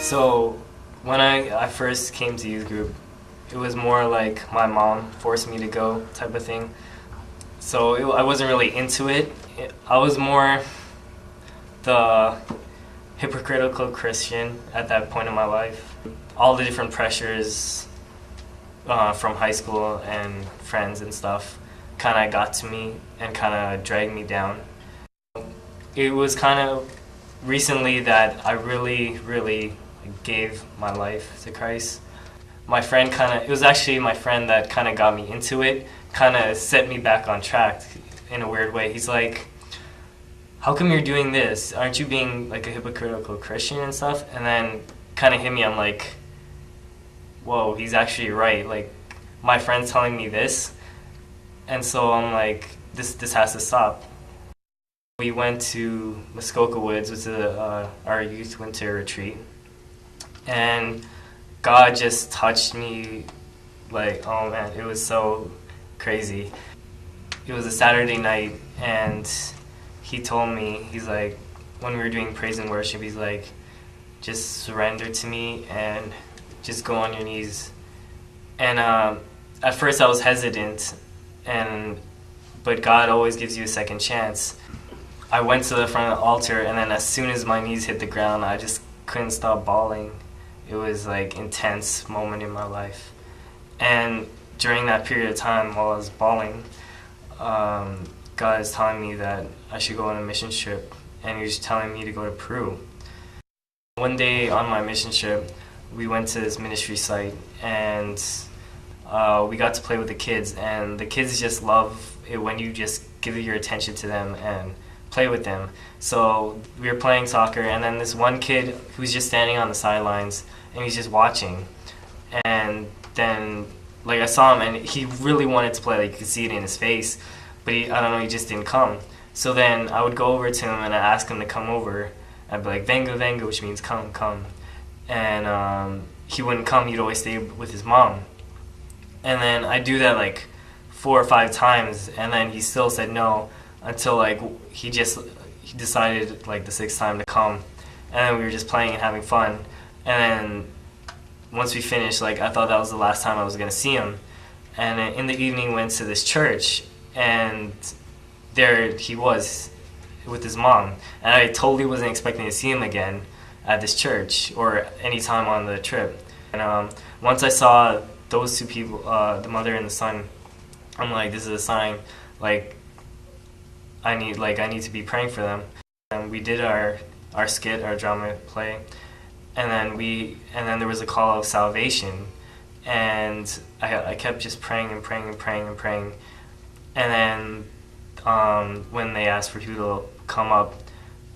So when I first came to youth group, it was more like my mom forced me to go type of thing. So I wasn't really into it. I was more the hypocritical Christian at that point in my life. All the different pressures from high school and friends and stuff kind of got to me and kind of dragged me down. It was kind of recently that I really gave my life to Christ. It was actually my friend that kind of got me into it, kind of set me back on track in a weird way. He's like, how come you're doing this? Aren't you being like a hypocritical Christian and stuff? And then kind of hit me, I'm like, whoa, he's actually right. Like, my friend's telling me this. And so I'm like, this has to stop. We went to Muskoka Woods, which is our youth winter retreat. And God just touched me like, oh man, it was so crazy. It was a Saturday night, and he told me, he's like, when we were doing praise and worship, he's like, just surrender to me and just go on your knees. And at first I was hesitant, but God always gives you a second chance. I went to the front of the altar, and then as soon as my knees hit the ground, I just couldn't stop bawling. It was like intense moment in my life. And during that period of time while I was bawling, God is telling me that I should go on a mission trip, and he was telling me to go to Peru. One day on my mission trip, we went to this ministry site, and we got to play with the kids, and the kids just love it when you just give your attention to them and play with them. So we were playing soccer, and then this one kid who was just standing on the sidelines, and he's just watching. And then like I saw him, and he really wanted to play, like you could see it in his face, but I don't know, he just didn't come. So then I would go over to him and I ask him to come over. I'd be like, venga, venga, which means come, come. And he wouldn't come, he'd always stay with his mom. And then I do that like 4 or 5 times, and then he still said no, until like he decided like the 6th time to come. And then we were just playing and having fun. And then once we finished, like I thought that was the last time I was gonna see him. And then in the evening went to this church, and there he was with his mom. And I totally wasn't expecting to see him again at this church or any time on the trip. And once I saw those 2 people, the mother and the son, I'm like, this is a sign. Like I need to be praying for them. And we did our skit, our drama play, and then there was a call of salvation, and I kept just praying and praying and praying and praying. And then when they asked for people to come up,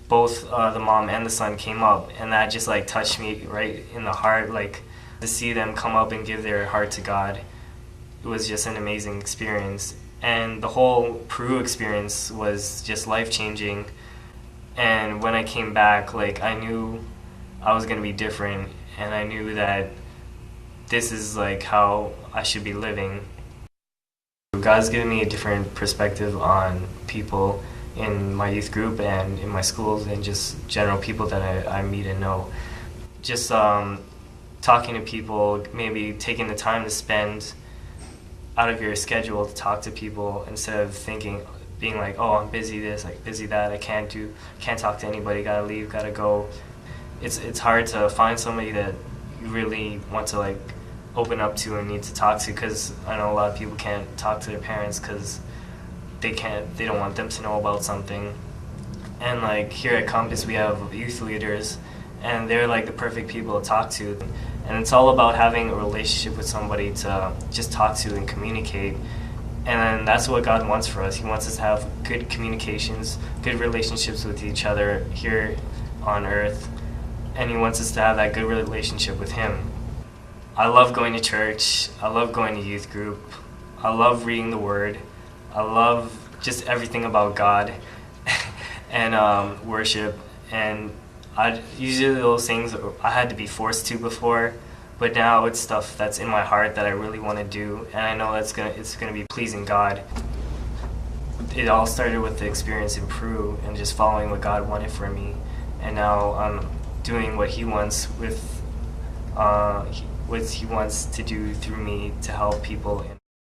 both the mom and the son came up, and that just like touched me right in the heart. Like to see them come up and give their heart to God, it was just an amazing experience. And the whole Peru experience was just life-changing. And when I came back, like I knew I was gonna be different, and I knew that this is like how I should be living. God's given me a different perspective on people in my youth group and in my schools, and just general people that I meet and know. Just talking to people, maybe taking the time to spend out of your schedule to talk to people, instead of being like, oh, I'm busy this, like busy that, I can't talk to anybody, gotta leave, gotta go. It's hard to find somebody that you really want to like open up to and need to talk to, because I know a lot of people can't talk to their parents because they don't want them to know about something. And like here at Compass we have youth leaders, and they're like the perfect people to talk to. And it's all about having a relationship with somebody to just talk to and communicate. And then that's what God wants for us. He wants us to have good communications, good relationships with each other here on earth. And he wants us to have that good relationship with him. I love going to church. I love going to youth group. I love reading the Word. I love just everything about God and worship. And usually those things I had to be forced to before, but now it's stuff that's in my heart that I really want to do, and I know it's gonna be pleasing God. It all started with the experience in Peru and just following what God wanted for me, and now I'm doing what he wants with what he wants to do through me to help people.